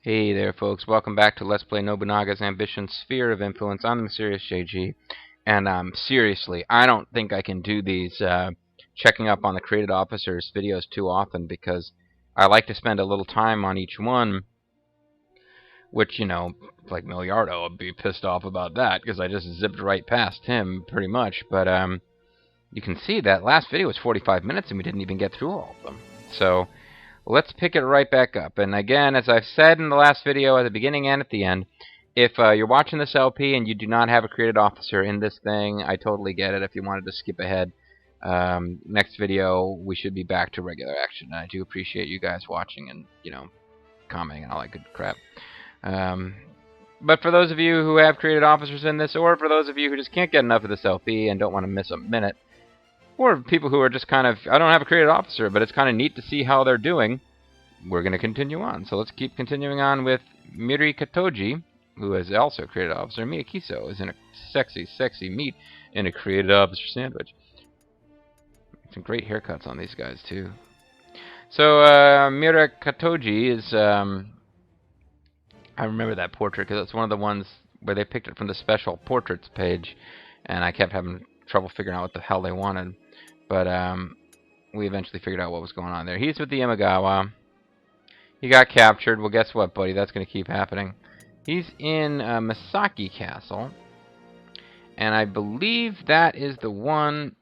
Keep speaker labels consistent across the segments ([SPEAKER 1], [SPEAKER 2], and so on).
[SPEAKER 1] Hey there, folks. Welcome back to Let's Play Nobunaga's Ambition Sphere of Influence. I'm the Mysterious JG, and seriously, I don't think I can do these checking up on the created officers videos too often because I like to spend a little time on each one, which, like Miliardo would be pissed off about that because I just zipped right past him pretty much. But you can see that last video was 45 minutes and we didn't even get through all of them. So let's pick it right back up. And again, as I've said in the last video, at the beginning and at the end, if you're watching this LP and you do not have a created officer in this thing, I totally get it. If you wanted to skip ahead, next video we should be back to regular action. I do appreciate you guys watching and, commenting and all that good crap. But for those of you who have created officers in this, or for those of you who just can't get enough of this LP and don't want to miss a minute, or people who are just kind of, I don't have a created officer, but it's kind of neat to see how they're doing, we're going to continue on. So let's keep continuing on with Miri Katoji, who is also a created officer. Miyakiso is in a sexy, sexy meat in a created officer sandwich. Some great haircuts on these guys, too. So, Miri Katoji is, I remember that portrait because it's one of the ones where they picked it from the special portraits page, and I kept having trouble figuring out what the hell they wanted. But we eventually figured out what was going on there. He's with the Imagawa. He got captured. Well, guess what, buddy? That's going to keep happening. He's in Misaki Castle. And I believe that is the one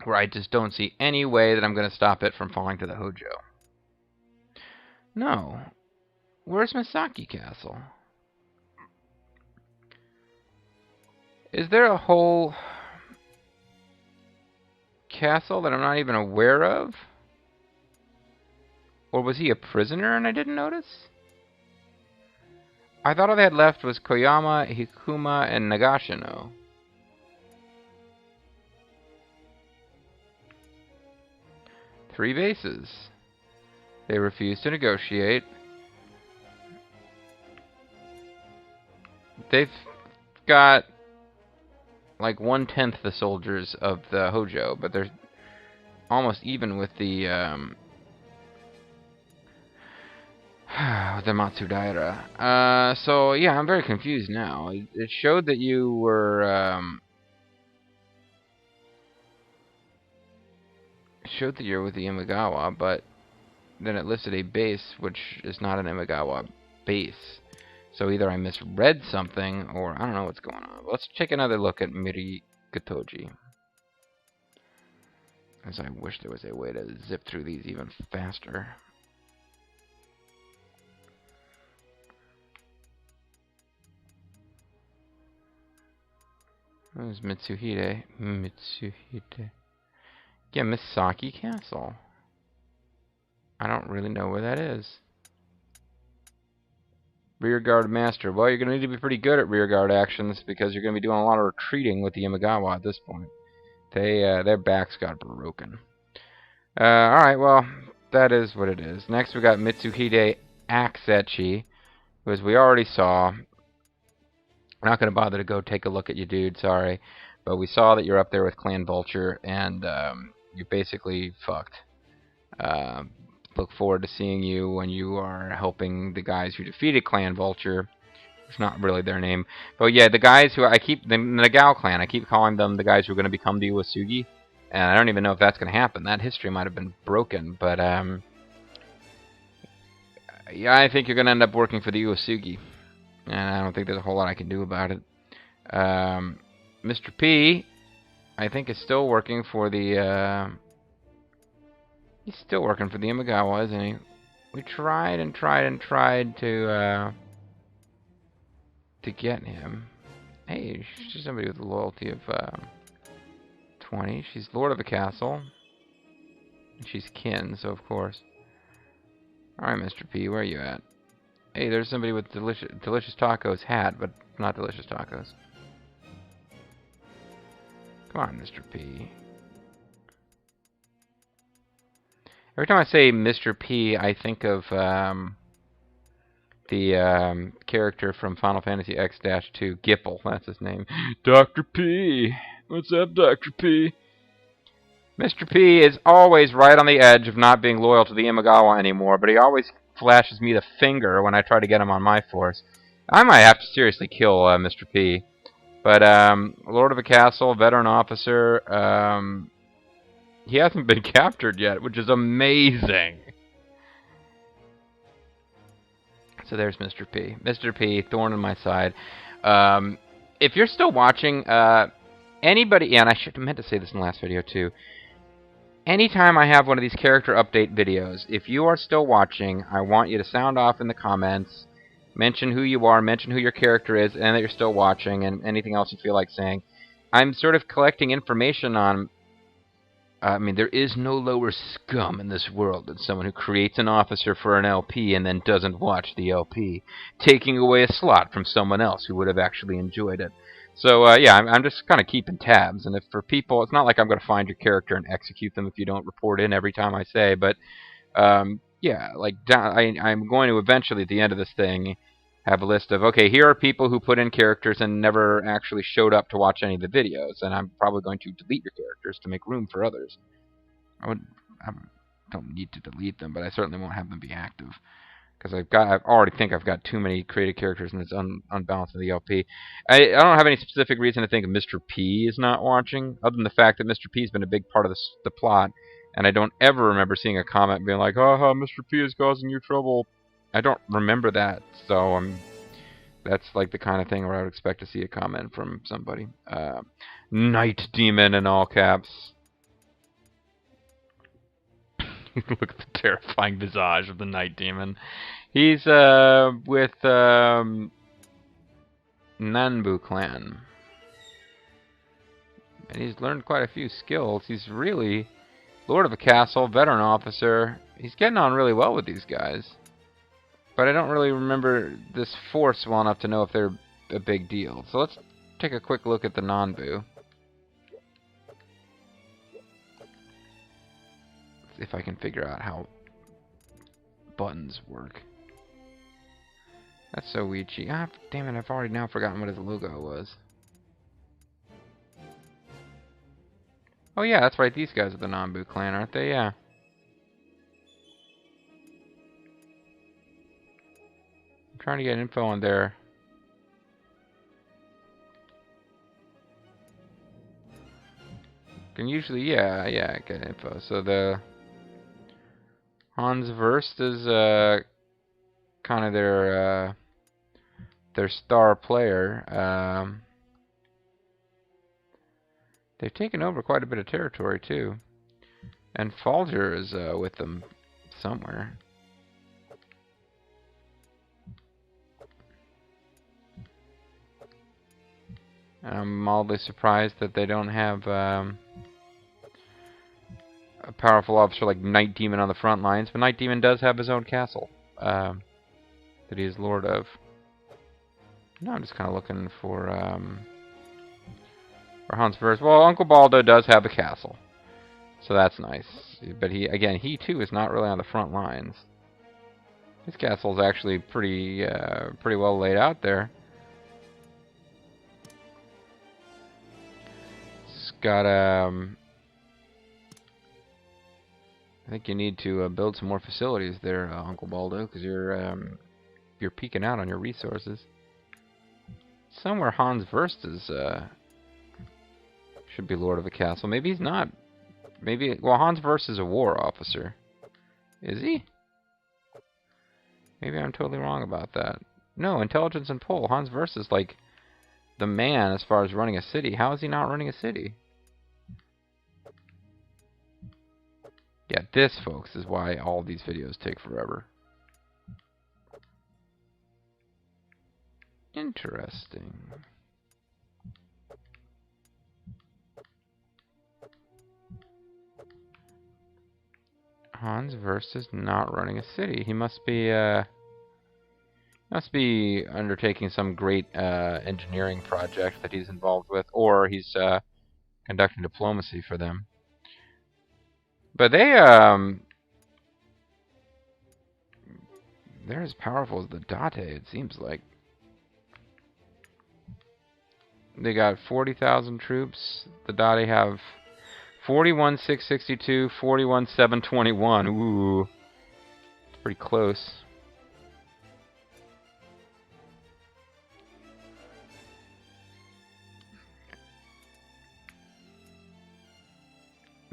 [SPEAKER 1] where I just don't see any way that I'm going to stop it from falling to the Hojo. No. Where's Misaki Castle? Is there a whole castle that I'm not even aware of? Or was he a prisoner and I didn't notice? I thought all they had left was Koyama, Hikuma, and Nagashino. Three bases. They refused to negotiate. They've got like 1/10 the soldiers of the Hojo, but they're almost even with the Matsudaira. So yeah, I'm very confused now. It showed that you were showed that you're with the Imagawa, but then it listed a base which is not an Imagawa base. So either I misread something, or I don't know what's going on. Let's take another look at Miri Katoji. As I wish there was a way to zip through these even faster. Where's Mitsuhide? Yeah, Misaki Castle. I don't really know where that is. Rearguard Master. Well, you're going to need to be pretty good at rearguard actions because you're going to be doing a lot of retreating with the Imagawa at this point. Their backs got broken. Alright, well, that is what it is. Next we got Mitsuhide Axechi, who, as we already saw, I'm not going to bother to go take a look at you, dude, sorry. But we saw that you're up there with Clan Vulture, and you're basically fucked. Look forward to seeing you when you are helping the guys who defeated Clan Vulture. It's not really their name. But yeah, the guys who the Nagao clan, I keep calling them the guys who are going to become the Uesugi. And I don't even know if that's going to happen. That history might have been broken. But yeah, I think you're going to end up working for the Uesugi. And I don't think there's a whole lot I can do about it. Mr. P, I think, is still working for the... he's still working for the Imagawa, isn't he? We tried and tried and tried to get him. Hey, she's somebody with a loyalty of 20. She's lord of the castle. She's kin, so of course. Alright, Mr. P, where are you at? Hey, there's somebody with delicious tacos hat, but not delicious tacos. Come on, Mr. P. Every time I say Mr. P, I think of the character from Final Fantasy X-2, Gipple, that's his name. Dr. P! What's up, Dr. P? Mr. P is always right on the edge of not being loyal to the Imagawa anymore, but he always flashes me the finger when I try to get him on my force. I might have to seriously kill Mr. P. But, Lord of a Castle, veteran officer, he hasn't been captured yet, which is amazing. So there's Mr. P. Mr. P, thorn in my side. If you're still watching, anybody... Yeah, and I should have meant to say this in the last video, too. Anytime I have one of these character update videos, if you are still watching, I want you to sound off in the comments, mention who you are, mention who your character is, and that you're still watching, and anything else you feel like saying. I'm sort of collecting information on... I mean, there is no lower scum in this world than someone who creates an officer for an LP and then doesn't watch the LP, taking away a slot from someone else who would have actually enjoyed it. So, yeah, I'm just kind of keeping tabs, and if for people, it's not like I'm going to find your character and execute them if you don't report in every time I say, but, yeah, like, I'm going to eventually, at the end of this thing, have a list of, okay, here are people who put in characters and never actually showed up to watch any of the videos, and I'm probably going to delete your characters to make room for others. I don't need to delete them, but I certainly won't have them be active. Because I already think I've got too many created characters and it's unbalanced in the LP. I don't have any specific reason to think Mr. P is not watching, other than the fact that Mr. P has been a big part of the plot, and I don't ever remember seeing a comment being like, haha, Mr. P is causing you trouble. I don't remember that, so that's like the kind of thing where I would expect to see a comment from somebody. Night Demon in all caps. Look at the terrifying visage of the Night Demon. He's with Nanbu clan. And he's learned quite a few skills. He's really Lord of a Castle, veteran officer. He's getting on really well with these guys. But I don't really remember this force well enough to know if they're a big deal. So let's take a quick look at the Nanbu. See if I can figure out how buttons work. That's so Ouija. Ah, damn it, I've already now forgotten what his logo was. Oh yeah, that's right, these guys are the Nanbu clan, aren't they? Yeah. I'm trying to get info on their... Can usually, yeah, get info. So the Hans Verst is kind of their star player. They've taken over quite a bit of territory too, and Falger is with them somewhere. And I'm mildly surprised that they don't have a powerful officer like Night Demon on the front lines, but Night Demon does have his own castle that he is lord of. No, I'm just kind of looking for Hans Verst. Well, Uncle Baldo does have a castle, so that's nice. But he too is not really on the front lines. His castle is actually pretty well laid out there. It's got I think you need to build some more facilities there, Uncle Baldo, because you're peeking out on your resources. Somewhere Hans Verst is should be lord of a castle. Maybe he's not. Maybe, well, Hans Verst is a war officer. Is he? Maybe I'm totally wrong about that. No, intelligence and pull. Hans Verst is like the man as far as running a city. How is he not running a city? Yeah, this, folks, is why all these videos take forever. Interesting. Hans Verst is not running a city. He must be undertaking some great engineering project that he's involved with, or he's conducting diplomacy for them. But they're as powerful as the Date, it seems like. They got 40,000 troops. The Date have 41,662, 41,721. Ooh, it's pretty close.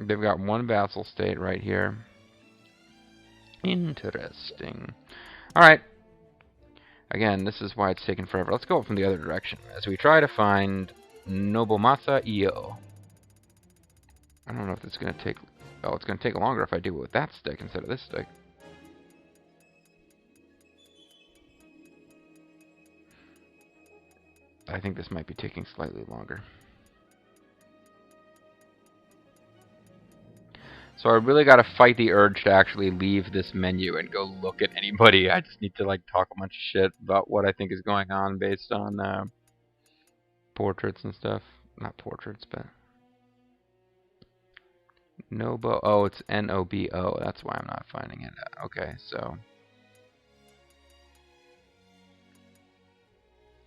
[SPEAKER 1] They've got one vassal state right here. Interesting. Alright. Again, this is why it's taken forever. Let's go from the other direction as we try to find Nobunaga Iyo. I don't know if it's going to take... Oh, it's going to take longer if I do it with that stick instead of this stick. I think this might be taking slightly longer. So I really got to fight the urge to actually leave this menu and go look at anybody. I just need to like talk a bunch of shit about what I think is going on based on portraits and stuff. Not portraits, but Nobo. Oh, it's N-O-B-O. That's why I'm not finding it. Okay, so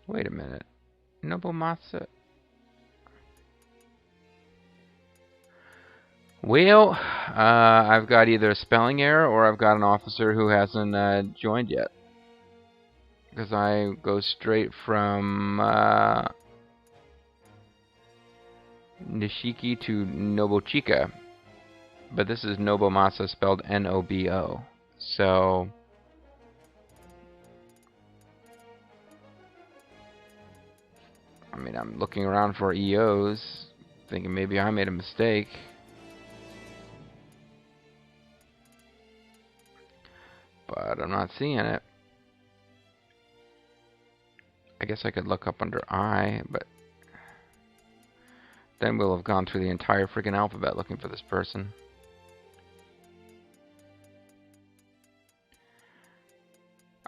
[SPEAKER 1] wait a minute. Nobomasa. Well, I've got either a spelling error or I've got an officer who hasn't joined yet. Because I go straight from Nishiki to Nobuchika. But this is Nobomasa spelled N-O-B-O. So... I mean, I'm looking around for EOs, thinking maybe I made a mistake. But I'm not seeing it. I guess I could look up under I, but then we'll have gone through the entire freaking alphabet looking for this person.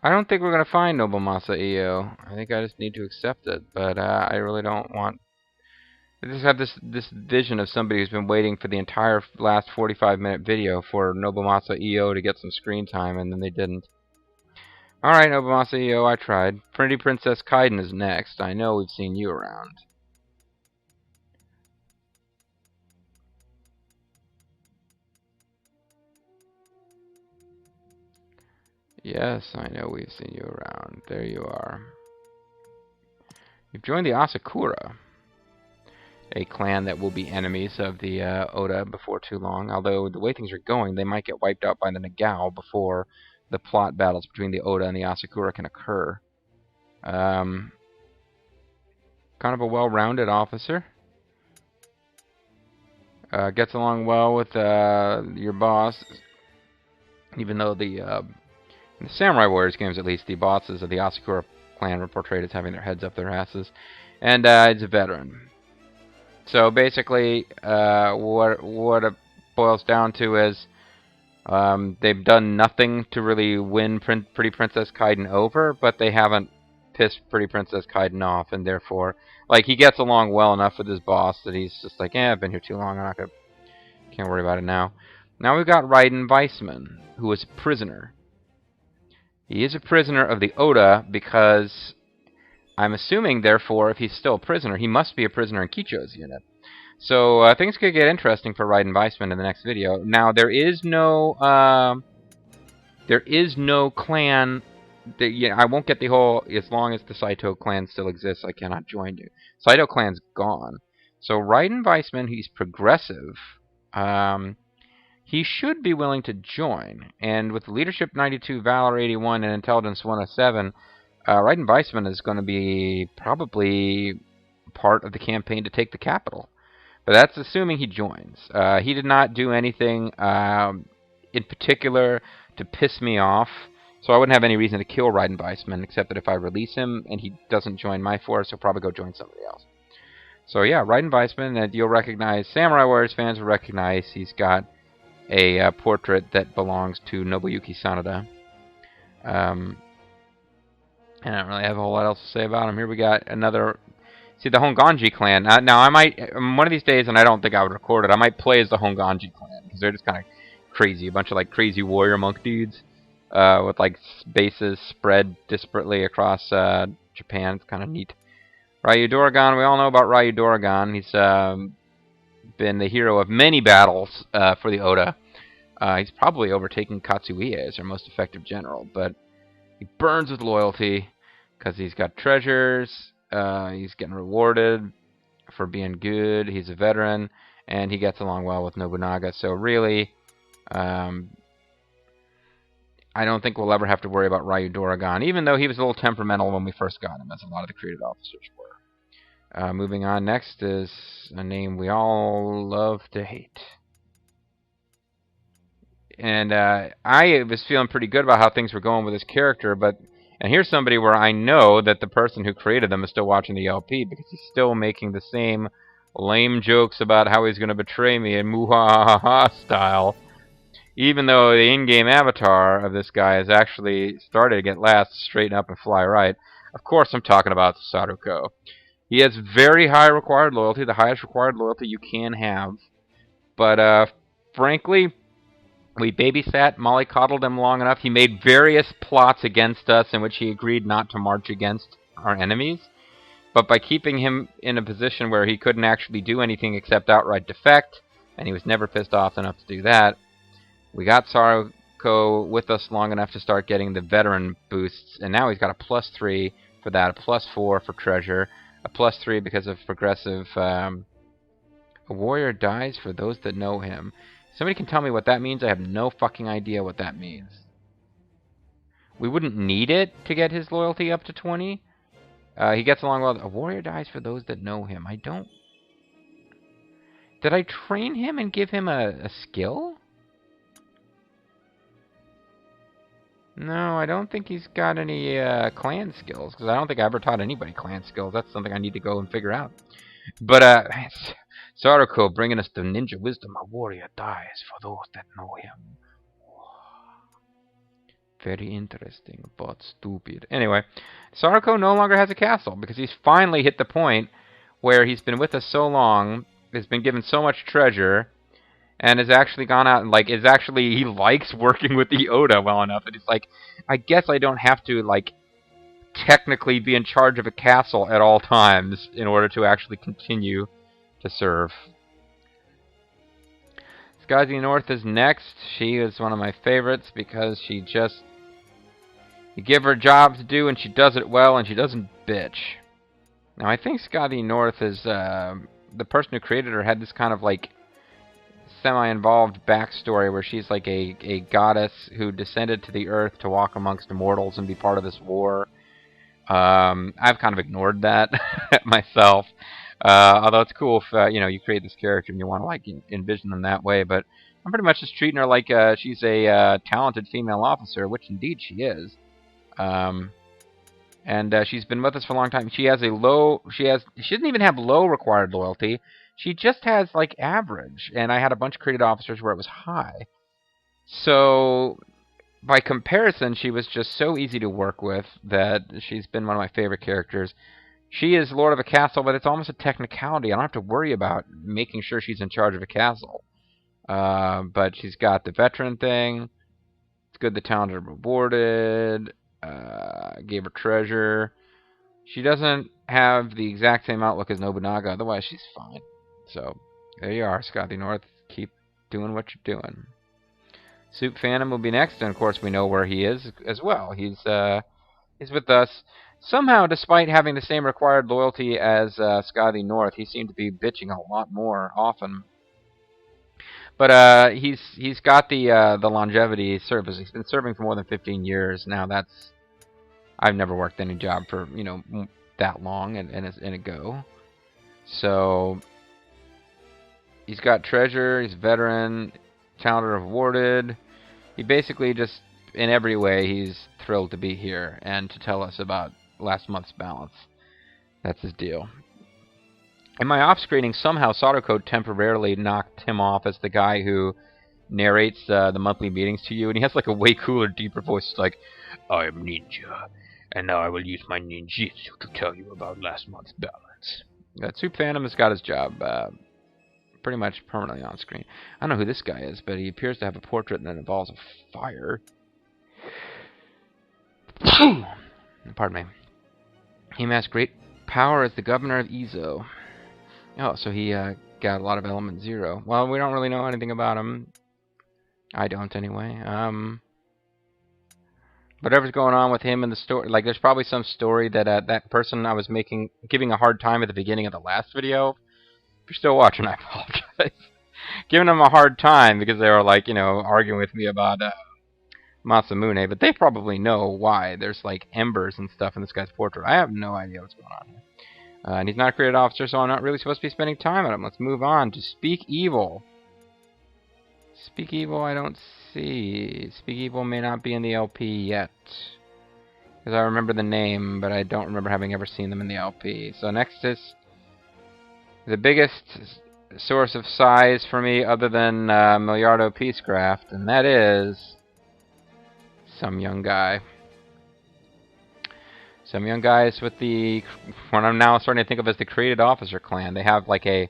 [SPEAKER 1] I don't think we're going to find Nobomasa EO. I think I just need to accept it, but I really don't want... I just have this vision of somebody who's been waiting for the entire last 45-minute video for Nobomasa EO to get some screen time, and then they didn't. Alright, Nobomasa EO, I tried. Pretty Princess Kaiden is next. I know we've seen you around. Yes, I know we've seen you around. There you are. You've joined the Asakura, a clan that will be enemies of the Oda before too long. Although, the way things are going, they might get wiped out by the Nagao before the plot battles between the Oda and the Asakura can occur. Kind of a well-rounded officer. Gets along well with your boss, even though in the Samurai Warriors games, at least, the bosses of the Asakura clan were portrayed as having their heads up their asses. And he's a veteran. So basically, what it boils down to is they've done nothing to really win Pretty Princess Kaiden over, but they haven't pissed Pretty Princess Kaiden off, and therefore, like, he gets along well enough with his boss that he's just like, I've been here too long, can't worry about it now. Now we've got Raiden Weissman, who is a prisoner. He is a prisoner of the Oda because I'm assuming, therefore, if he's still a prisoner, he must be a prisoner in Kicho's unit. So things could get interesting for Raiden Weissman in the next video. Now there is no clan. I won't get the whole as long as the Saito clan still exists, I cannot join you. Saito clan's gone. So Raiden Weissman, he's progressive. He should be willing to join, and with Leadership 92, Valor 81, and Intelligence 107, Raiden Weissman is going to be probably part of the campaign to take the capital. But that's assuming he joins. He did not do anything in particular to piss me off, so I wouldn't have any reason to kill Raiden Weissman, except that if I release him and he doesn't join my force, he'll probably go join somebody else. So yeah, Raiden Weissman, and you'll recognize, Samurai Warriors fans will recognize, he's got a portrait that belongs to Nobuyuki Sanada. And I don't really have a whole lot else to say about him. Here we got another... See, the Honganji clan. Now, I might... One of these days, and I don't think I would record it, I might play as the Honganji clan, because they're just kind of crazy. A bunch of, like, crazy warrior monk dudes with, like, bases spread disparately across Japan. It's kind of neat. Ryu Doragon. We all know about Ryu Doragon. He's been the hero of many battles for the Oda. He's probably overtaken Katsuie as their most effective general, but he burns with loyalty because he's got treasures, he's getting rewarded for being good, he's a veteran, and he gets along well with Nobunaga. So really, I don't think we'll ever have to worry about Ryu Doragon, even though he was a little temperamental when we first got him, as a lot of the created officers were. Moving on, next is a name we all love to hate. And I was feeling pretty good about how things were going with this character, and here's somebody where I know that the person who created them is still watching the LP, because he's still making the same lame jokes about how he's going to betray me in muhahaha style, even though the in-game avatar of this guy has actually started to get last, straighten up and fly right. Of course I'm talking about Saruko. He has very high required loyalty, the highest required loyalty you can have, but frankly, we babysat, mollycoddled him long enough. He made various plots against us in which he agreed not to march against our enemies. But by keeping him in a position where he couldn't actually do anything except outright defect, and he was never pissed off enough to do that, we got Saruko with us long enough to start getting the veteran boosts, and now he's got a +3 for that, a +4 for treasure, a +3 because of progressive. A warrior dies for those that know him. Somebody can tell me what that means? I have no fucking idea what that means. We wouldn't need it to get his loyalty up to 20. He gets along well. A warrior dies for those that know him. I don't... Did I train him and give him a skill? No, I don't think he's got any clan skills, because I don't think I ever taught anybody clan skills. That's something I need to go and figure out. But, Saruko bringing us the ninja wisdom. A warrior dies for those that know him. Very interesting, but stupid. Anyway, Saruko no longer has a castle, because he's finally hit the point where he's been with us so long, has been given so much treasure, and has actually gone out and, he likes working with the Oda well enough, and he's like, I guess I don't have to, technically be in charge of a castle at all times in order to actually continue to serve. Skazi North is next. She is one of my favorites because she just... You give her a job to do and she does it well and she doesn't bitch. Now I think Skazi North is... the person who created her had this kind of semi-involved backstory where she's a goddess who descended to the earth to walk amongst immortals and be part of this war. I've kind of ignored that myself. Although it's cool if you create this character and you want to envision them that way, but I'm pretty much just treating her like she's a talented female officer, which indeed she is. And she's been with us for a long time. She has she doesn't even have low required loyalty. She just has average, and I had a bunch of created officers where it was high. So by comparison, she was just so easy to work with that she's been one of my favorite characters. She is Lord of a castle, but it's almost a technicality. I don't have to worry about making sure she's in charge of a castle. But she's got the veteran thing. It's good the talented are rewarded. Gave her treasure. She doesn't have the exact same outlook as Nobunaga, otherwise she's fine. So, there you are, Skazi North. Keep doing what you're doing. Soup Phantom will be next, and of course we know where he is as well. He's with us. Somehow, despite having the same required loyalty as Skazi North, he seemed to be bitching a lot more often. But he's got the longevity service. He's been serving for more than 15 years now. I've never worked any job for that long and a go. So he's got treasure. He's a veteran, talented, rewarded. He basically just, in every way, he's thrilled to be here and to tell us about last month's balance. That's his deal. In my off-screening, somehow Saruko temporarily knocked him off as the guy who narrates the monthly meetings to you, and he has a way cooler, deeper voice. It's like, I am Ninja, and now I will use my ninjutsu to tell you about last month's balance. Soup Phantom has got his job pretty much permanently on screen. I don't know who this guy is, but he appears to have a portrait that involves a fire. Pardon me. He amassed great power as the governor of Izo. Oh, so he got a lot of element 0. Well, we don't really know anything about him. I don't, anyway. Whatever's going on with him in the story, there's probably some story that that person I was giving a hard time at the beginning of the last video. If you're still watching, I apologize. Giving them a hard time because they were like, arguing with me about Masamune, but they probably know why. There's like embers and stuff in this guy's portrait. I have no idea what's going on here. And he's not a created officer, so I'm not really supposed to be spending time on him. Let's move on to Speak Evil. Speak Evil I don't see. Speak Evil may not be in the LP yet. Because I remember the name, but I don't remember having ever seen them in the LP. So next is the biggest source of size for me other than Milliardo Peacecraft, and that is some young guy. Some young guys with what I'm now starting to think of as the Created Officer clan. They have like a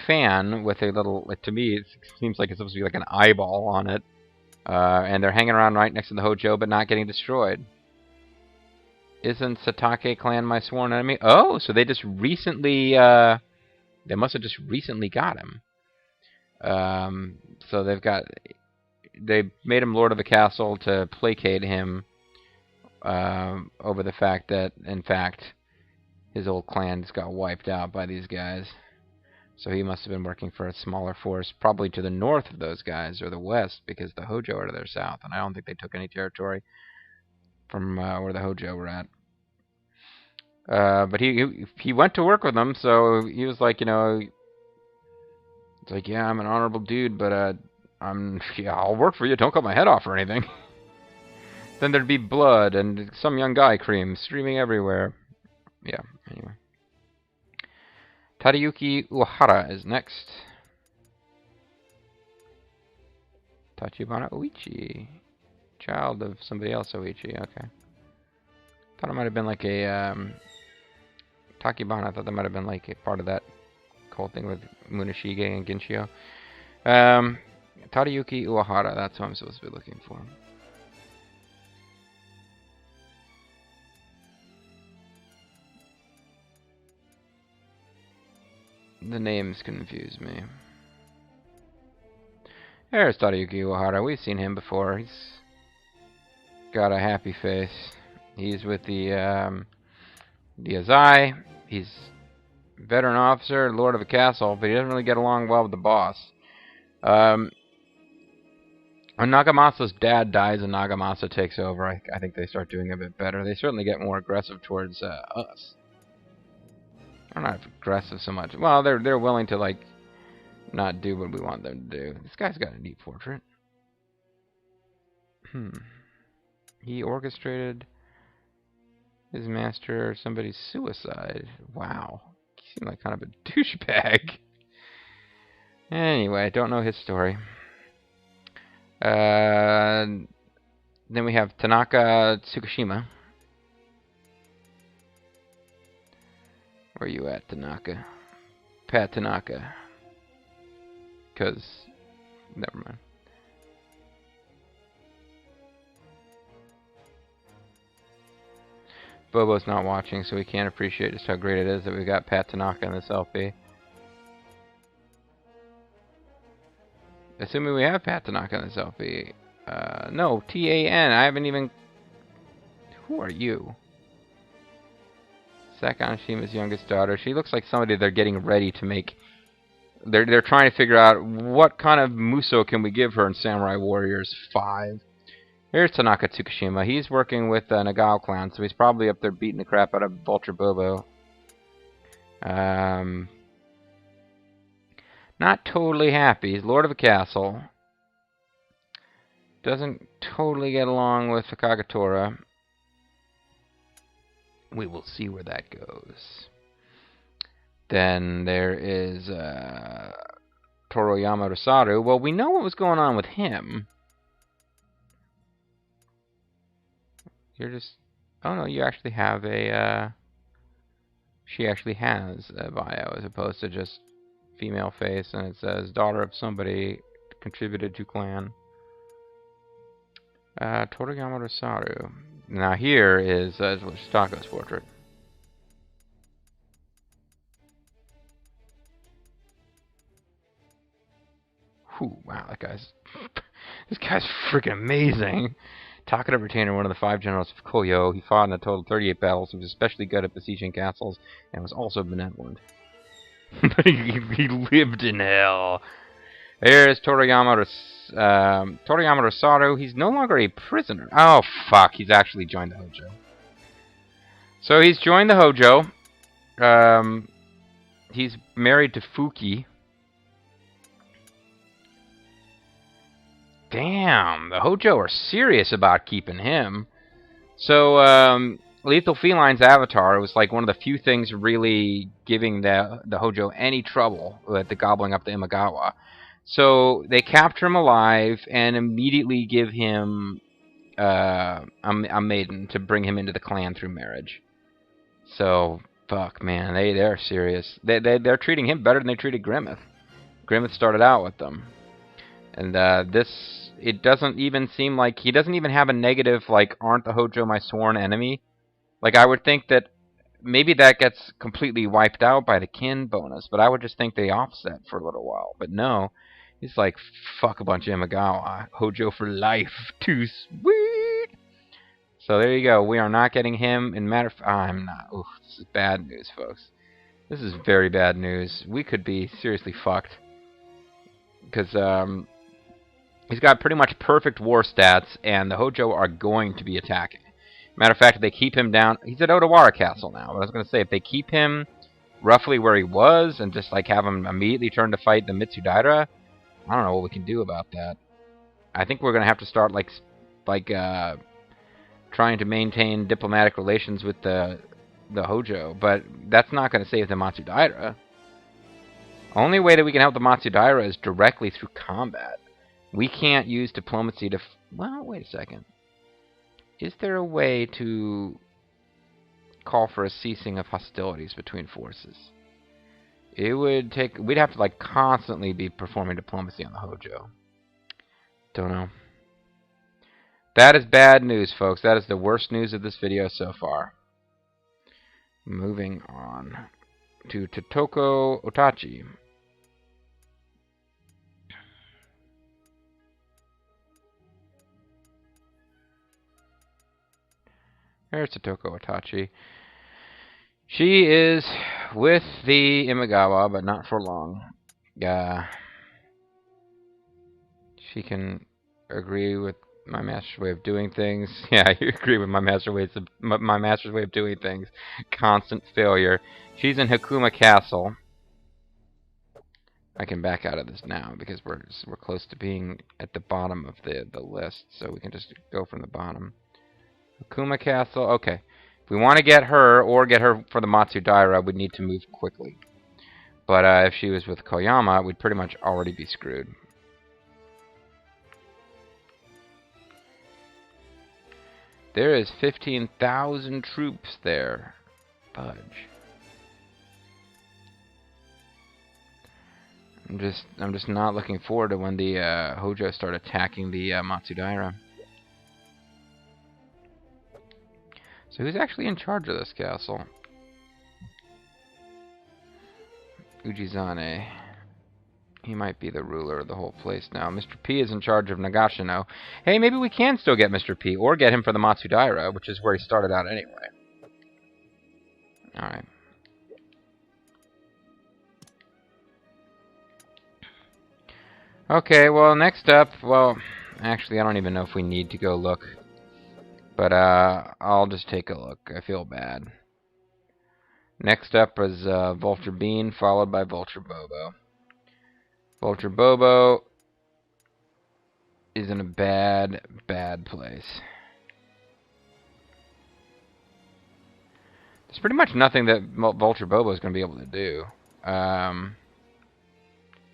[SPEAKER 1] fan with a little, to me it seems like it's supposed to be like an eyeball on it. And they're hanging around right next to the Hojo but not getting destroyed. Isn't Satake clan my sworn enemy? Oh, so they just recently, they must have just recently got him. So they made him Lord of the Castle to placate him over the fact that, in fact, his old clan just got wiped out by these guys. So he must have been working for a smaller force, probably to the north of those guys, or the west, because the Hojo are to their south, and I don't think they took any territory from where the Hojo were at. But he went to work with them, so he was like, it's like, yeah, I'm an honorable dude, but I'll work for you. Don't cut my head off or anything. Then there'd be blood and some young guy cream streaming everywhere. Yeah, anyway. Tadayuki Uehara is next. Tachibana Oichi. Child of somebody else, Oichi, okay. Thought it might have been like a, Takibana, I thought that might have been like a part of that whole thing with Munashige and Ginshio. Tadayuki Uehara, that's what I'm supposed to be looking for. The names confuse me. There's Tadayuki Uehara. We've seen him before. He's got a happy face. He's with the Azai. He's a veteran officer, lord of a castle, but he doesn't really get along well with the boss. When Nagamasa's dad dies and Nagamasa takes over, I think they start doing a bit better. They certainly get more aggressive towards us. They're not aggressive so much. Well, they're willing to like not do what we want them to do. This guy's got a neat portrait. He orchestrated his master or somebody's suicide. Wow. He seemed like kind of a douchebag. Anyway, I don't know his story. Then we have Tanaka Tsukushima. Where you at, Tanaka? Pat Tanaka. Because, never mind. Bobo's not watching, so we can't appreciate just how great it is that we got Pat Tanaka in this LP. Assuming we have Pat Tanaka in this LP. No, T-A-N. I haven't even... Who are you? Sakan Shima's youngest daughter. She looks like somebody they're getting ready to make. They're trying to figure out what kind of Muso can we give her in Samurai Warriors 5. Here's Tanaka Tsukushima. He's working with Nagao clan, so he's probably up there beating the crap out of Vulture Bobo. Not totally happy. He's lord of a castle. Doesn't totally get along with Kagatora. We will see where that goes. Then there is Toroyama Rosaru. Well, we know what was going on with him. You're just... Oh no, you actually have a... She actually has a bio as opposed to just female face, and it says daughter of somebody contributed to clan. Toriyama Rosaru. Now here is Shitako's portrait. Whew, wow, that guy's... this guy's freaking amazing! Takeda Retainer, one of the 5 generals of Koyo. He fought in a total of 38 battles. He was especially good at besieging castles, and was also benevolent. He lived in hell. There's Toriyama Rosaru. He's no longer a prisoner. Oh, fuck. He's actually joined the Hojo. So he's joined the Hojo. He's married to Fuki. Damn, the Hojo are serious about keeping him. So, Lethal Feline's avatar was like one of the few things really giving the Hojo any trouble with the gobbling up the Imagawa. So they capture him alive and immediately give him a maiden to bring him into the clan through marriage. So, fuck, man, they're serious. They're treating him better than they treated Grimmeth. Grimmeth started out with them. And it doesn't even seem like he doesn't even have a negative, like, aren't the Hojo my sworn enemy? Like, I would think that maybe that gets completely wiped out by the kin bonus, but I would just think they offset for a little while. But no, he's like, fuck a bunch of Imagawa. Hojo for life. Too sweet. So there you go. We are not getting him. In matter of fact, I'm not. Oof, this is bad news, folks. This is very bad news. We could be seriously fucked. Because, he's got pretty much perfect war stats, and the Hojo are going to be attacking. Matter of fact, if they keep him down... He's at Odawara Castle now. But I was going to say, if they keep him roughly where he was, and just, like, have him immediately turn to fight the Mitsudaira, I don't know what we can do about that. I think we're going to have to start, trying to maintain diplomatic relations with the Hojo. But that's not going to save the Matsudaira. Only way that we can help the Matsudaira is directly through combat. We can't use diplomacy to... Well, wait a second. Is there a way to call for a ceasing of hostilities between forces? It would take... We'd have to, like, constantly be performing diplomacy on the Hojo. Don't know. That is bad news, folks. That is the worst news of this video so far. Moving on to Totoko Otachi. There's Totoko Otachi. She is with the Imagawa, but not for long. She can agree with my master's way of doing things. Yeah, you agree with my master's way of doing things. Constant failure. She's in Hakuma Castle. I can back out of this now because we're close to being at the bottom of the list, so we can just go from the bottom. Hakuma Castle. Okay. If we want to get her, or get her for the Matsudaira, we'd need to move quickly. But if she was with Koyama, we'd pretty much already be screwed. There is 15,000 troops there. Fudge. I'm just not looking forward to when the Hojo start attacking the Matsudaira. So who's actually in charge of this castle? Ujizane. He might be the ruler of the whole place now. Mr. P is in charge of Nagashino. Hey, maybe we can still get Mr. P, or get him for the Matsudaira, which is where he started out anyway. Alright. Okay, well, next up, well, actually, I don't even know if we need to go look. But, I'll just take a look. I feel bad. Next up is, Vulture Bean, followed by Vulture Bobo. Vulture Bobo is in a bad, bad place. There's pretty much nothing that Vulture Bobo is going to be able to do.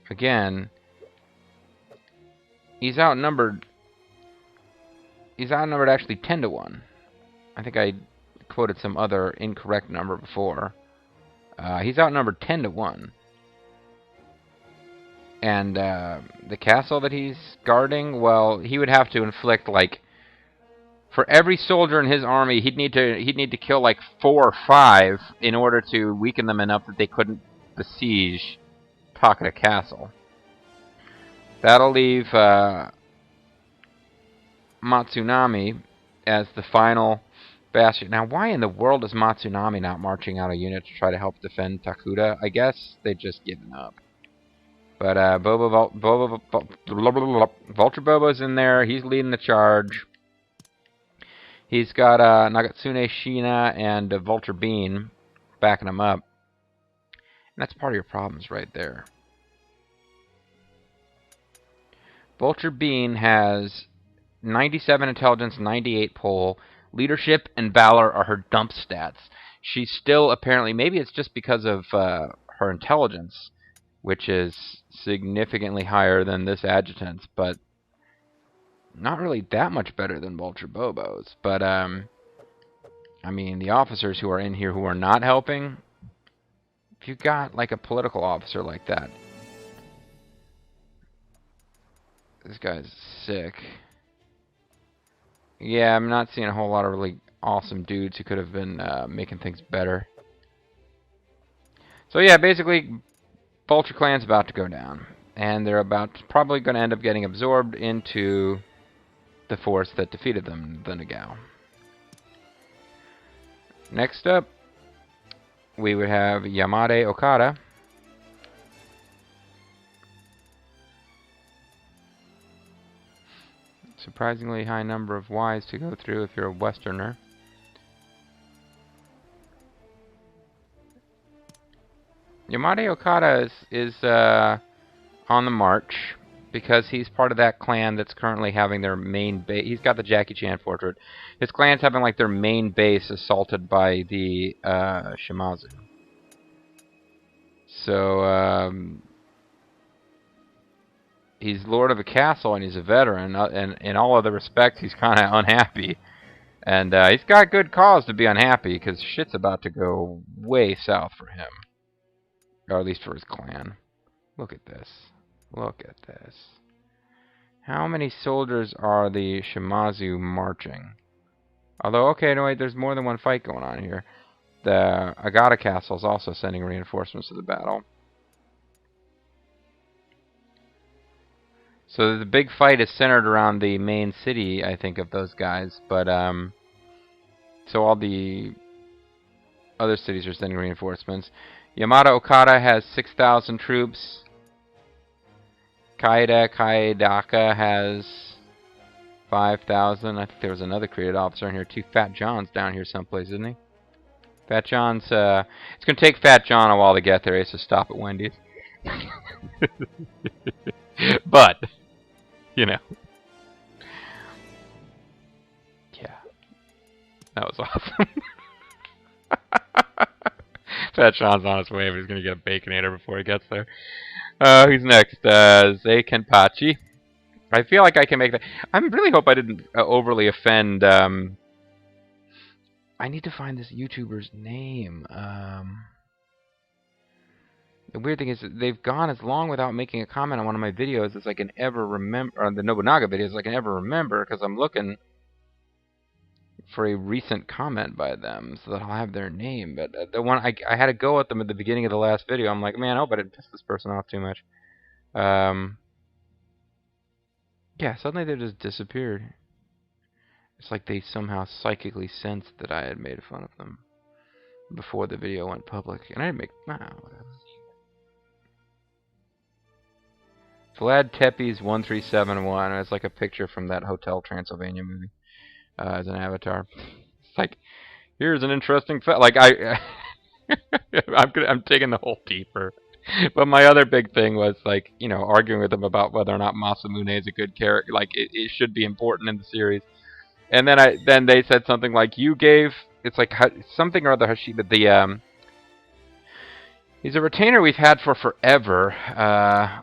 [SPEAKER 1] Again, he's outnumbered actually 10 to 1. I think I quoted some other incorrect number before. He's outnumbered 10 to 1. And the castle that he's guarding, well, he would have to inflict, like, for every soldier in his army, he'd need to kill like 4 or 5 in order to weaken them enough that they couldn't besiege Takeda Castle. That'll leave Matsunami as the final bastard. Now, why in the world is Matsunami not marching out a unit to try to help defend Takuda? I guess they've just given up. But Vulture Bobo's in there. He's leading the charge. He's got Nagatsune Shina and Vulture Bean backing him up. And that's part of your problems right there. Vulture Bean has 97 intelligence, 98 pull. Leadership and valor are her dump stats. She's still apparently, maybe it's just because of her intelligence, which is significantly higher than this adjutant's, but not really that much better than Vulture Bobo's. But, I mean, the officers who are in here who are not helping, if you got, like, a political officer like that, this guy's sick. Yeah, I'm not seeing a whole lot of really awesome dudes who could have been making things better. So yeah, basically, Vulture Clan's about to go down. And they're probably going to end up getting absorbed into the force that defeated them, the Nagao. Next up, we would have Yamade Okada. Surprisingly high number of Ys to go through if you're a Westerner. Yamade Okada is on the march because he's part of that clan that's currently having their main base. He's got the Jackie Chan portrait. His clan's having like their main base assaulted by the Shimazu. So he's lord of a castle and he's a veteran, and in all other respects he's kind of unhappy. And he's got good cause to be unhappy because shit's about to go way south for him. Or at least for his clan. Look at this. Look at this. How many soldiers are the Shimazu marching? Although, okay, no wait, there's more than one fight going on here. The Agata Castle is also sending reinforcements to the battle. So the big fight is centered around the main city, I think, of those guys. But, so all the other cities are sending reinforcements. Yamada Okada has 6,000 troops. Kaidaka has 5,000. I think there was another created officer in here too. Fat John's down here someplace, isn't he? Fat John's, it's going to take Fat John a while to get there. He has to stop at Wendy's. But, you know. Yeah. That was awesome. Fat John's on his way, but he's going to get a Baconator before he gets there. Who's next? Zei Kenpachi. I feel like I can make that. I really hope I didn't overly offend. I need to find this YouTuber's name. The weird thing is that they've gone as long without making a comment on one of my videos as I can ever remember, on the Nobunaga videos as I can ever remember, because I'm looking for a recent comment by them so that I'll have their name. But the one I had to go at them at the beginning of the last video. I'm like, man, I hope I didn't piss this person off too much. Yeah, suddenly they just disappeared. It's like they somehow psychically sensed that I had made fun of them before the video went public, and I didn't make. Whatever. Vlad Tepes 1371. It's like a picture from that Hotel Transylvania movie. As an avatar. It's like, here's an interesting fact. Like, I'm taking the whole deeper. But my other big thing was, like, you know, arguing with them about whether or not Masamune is a good character. Like, it should be important in the series. And then they said something like, you gave, it's like something or other Hashiba, he's a retainer we've had for forever,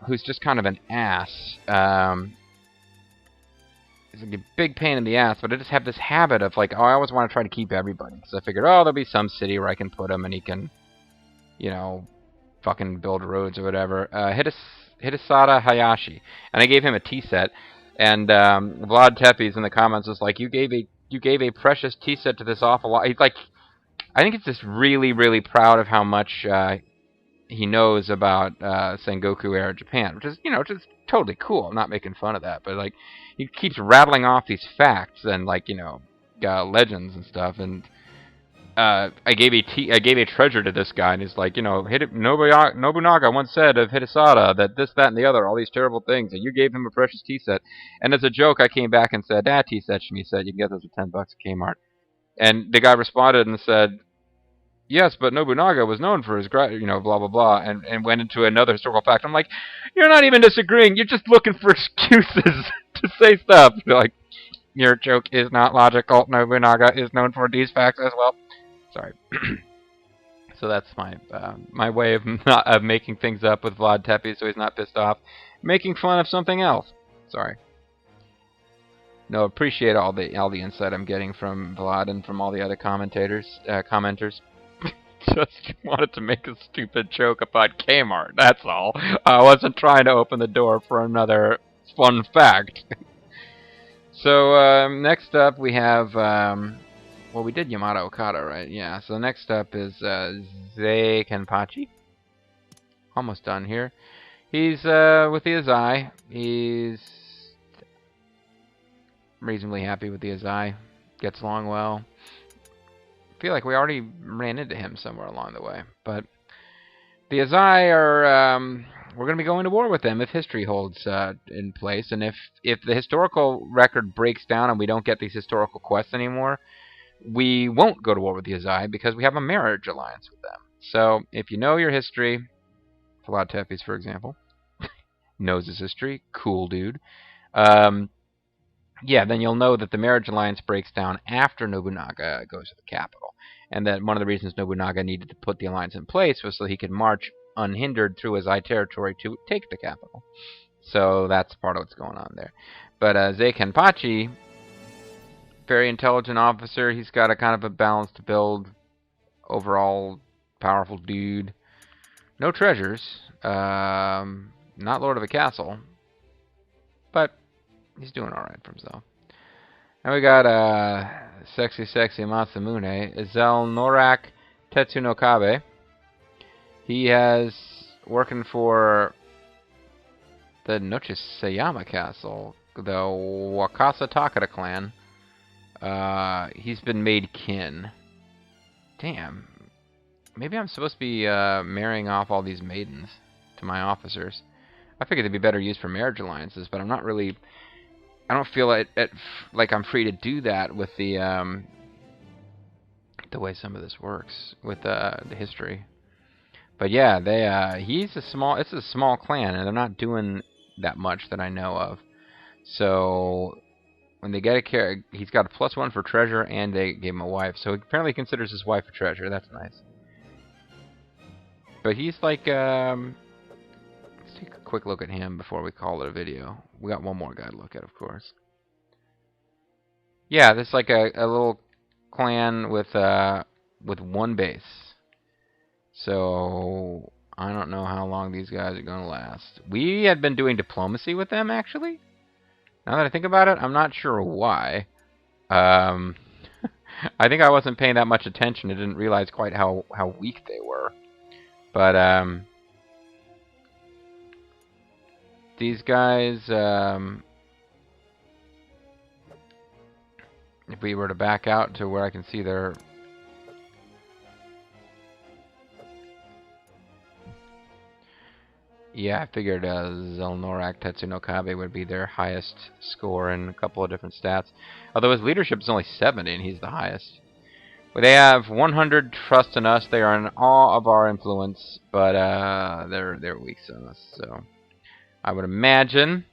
[SPEAKER 1] who's just kind of an ass. It's like a big pain in the ass, but I just have this habit of, like, oh, I always want to try to keep everybody. Because I figured, oh, there'll be some city where I can put him and he can, you know, fucking build roads or whatever. Hitasada Hayashi. And I gave him a tea set. And Vlad Tepes in the comments was like, you gave a precious tea set to this awful lot. He's like, I think it's just really, really proud of how much he knows about Sengoku era Japan, which is, you know, just totally cool. I'm not making fun of that, but like, he keeps rattling off these facts, and like, you know, legends and stuff, and I gave a treasure to this guy, and he's like, Nobunaga once said of Hidesada that this, that, and the other, all these terrible things, and you gave him a precious tea set. And as a joke, I came back and said, tea set should be said. You can get those for $10 at Kmart. And the guy responded and said, yes, but Nobunaga was known for his, blah, blah, blah, and went into another historical fact. I'm like, you're not even disagreeing. You're just looking for excuses to say stuff. You're like, your joke is not logical. Nobunaga is known for these facts as well. Sorry. So that's my way of making things up with Vlad Tepes so he's not pissed off. Making fun of something else. Sorry. No, appreciate all the insight I'm getting from Vlad and from all the other commenters. Just wanted to make a stupid joke about Kmart, that's all. I wasn't trying to open the door for another fun fact. So, next up we have, well, we did Yamada Okada, right? Yeah, so next up is Zei Kenpachi. Almost done here. He's with the Azai. He's reasonably happy with the Azai. Gets along well. I feel like we already ran into him somewhere along the way. But the Azai are, we're going to be going to war with them if history holds in place. And if the historical record breaks down and we don't get these historical quests anymore, we won't go to war with the Azai because we have a marriage alliance with them. So if you know your history, Vlad Tepes, for example, knows his history, cool dude. Yeah, then you'll know that the marriage alliance breaks down after Nobunaga goes to the capital. And that one of the reasons Nobunaga needed to put the alliance in place was so he could march unhindered through Azai territory to take the capital. So that's part of what's going on there. But Zei Kenpachi, very intelligent officer. He's got a kind of a balanced build. Overall, powerful dude. No treasures. Not Lord of a Castle. But he's doing alright for himself. And we got sexy Masamune, Zelnorak Tetsunokabe. He has working for the Nochisayama Castle, the Wakasa Takada clan. He's been made kin. Damn. Maybe I'm supposed to be marrying off all these maidens to my officers. I figured they'd be better used for marriage alliances, but I'm not really... I don't feel like I'm free to do that with the way some of this works with the history. But yeah, it's a small clan, and they're not doing that much that I know of. So when they get he's got a +1 for treasure, and they gave him a wife. So he apparently considers his wife a treasure. That's nice. But he's like, let's take a quick look at him before we call it a video. We got one more guy to look at, of course. Yeah, this is like a little clan with one base. So I don't know how long these guys are going to last. We had been doing diplomacy with them, actually. Now that I think about it, I'm not sure why. I think I wasn't paying that much attention. I didn't realize quite how weak they were. But these guys, if we were to back out to where I can see their... Yeah, I figured Zelnorak Tetsunokabe would be their highest score in a couple of different stats. Although his leadership is only 70 and he's the highest. But they have 100 trust in us. They are in awe of our influence, but they're weak on us. So I would imagine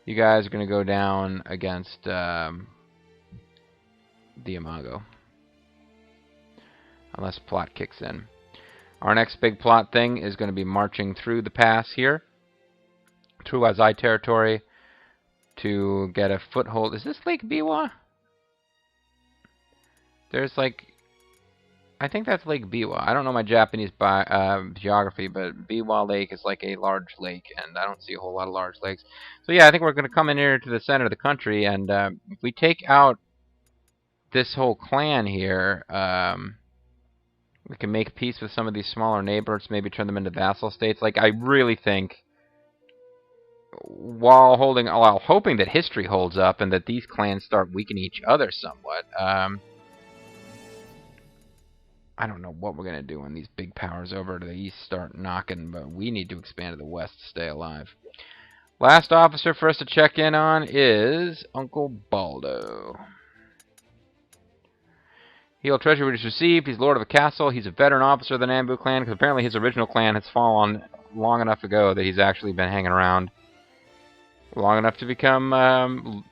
[SPEAKER 1] you guys are going to go down against the Imago. Unless plot kicks in. Our next big plot thing is going to be marching through the pass here, through Azai territory, to get a foothold. Is this Lake Biwa? There's like, I think that's Lake Biwa. I don't know my Japanese geography, but Biwa Lake is like a large lake, and I don't see a whole lot of large lakes. So yeah, I think we're going to come in here to the center of the country, and if we take out this whole clan here, we can make peace with some of these smaller neighbors, maybe turn them into vassal states. Like, I really think while hoping that history holds up and that these clans start weakening each other somewhat. I don't know what we're going to do when these big powers over to the east start knocking, but we need to expand to the west to stay alive. Last officer for us to check in on is Uncle Baldo. He'll treasure what he's received. He's lord of a castle. He's a veteran officer of the Nambu clan, because apparently his original clan has fallen long enough ago that he's actually been hanging around long enough to become a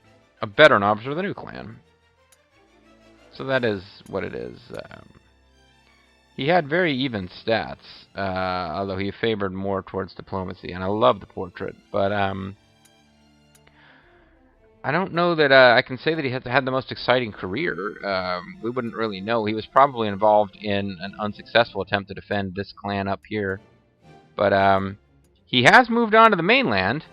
[SPEAKER 1] veteran officer of the new clan. So that is what it is. He had very even stats, although he favored more towards diplomacy, and I love the portrait, but I don't know that I can say that he has had the most exciting career. We wouldn't really know. He was probably involved in an unsuccessful attempt to defend this clan up here, but he has moved on to the mainland.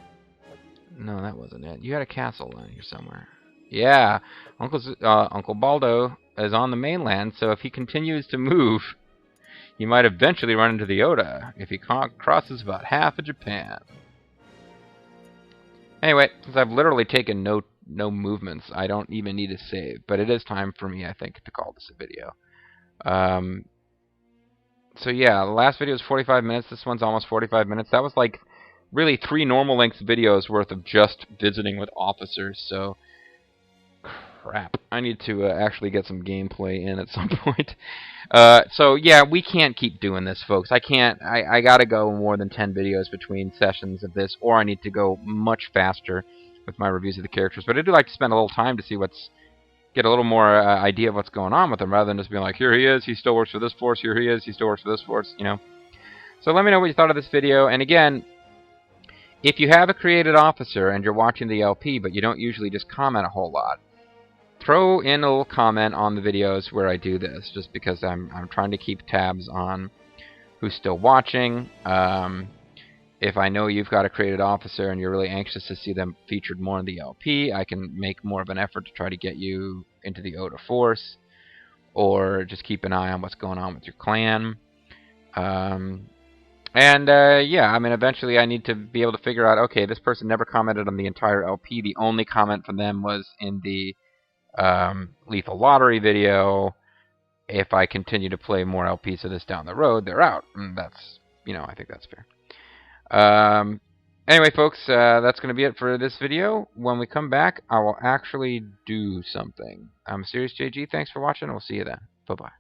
[SPEAKER 1] No, that wasn't it. You had a castle down here somewhere. Yeah, Uncle Baldo is on the mainland, so if he continues to move, he might eventually run into the Oda if he crosses about half of Japan. Anyway, since I've literally taken no movements, I don't even need to save. But it is time for me, I think, to call this a video. So yeah, the last video was 45 minutes. This one's almost 45 minutes. That was like really 3 normal length videos worth of just visiting with officers. So crap, I need to actually get some gameplay in at some point. So yeah, we can't keep doing this, folks. I can't. I gotta go more than 10 videos between sessions of this, or I need to go much faster with my reviews of the characters. But I do like to spend a little time to see get a little more idea of what's going on with them, rather than just being like, here he is, he still works for this force, here he is, he still works for this force, you know. So let me know what you thought of this video, and again, if you have a created officer and you're watching the LP, but you don't usually just comment a whole lot, throw in a little comment on the videos where I do this, just because I'm trying to keep tabs on who's still watching. If I know you've got a created officer and you're really anxious to see them featured more in the LP, I can make more of an effort to try to get you into the Oda Force, or just keep an eye on what's going on with your clan. Yeah, I mean, eventually I need to be able to figure out, okay, this person never commented on the entire LP. The only comment from them was in the Lethal Lottery video. If I continue to play more LPs of this down the road, they're out. And that's, I think that's fair. Anyway, folks, that's going to be it for this video. When we come back, I will actually do something. I'm Serious JG. Thanks for watching. We'll see you then. Bye-bye.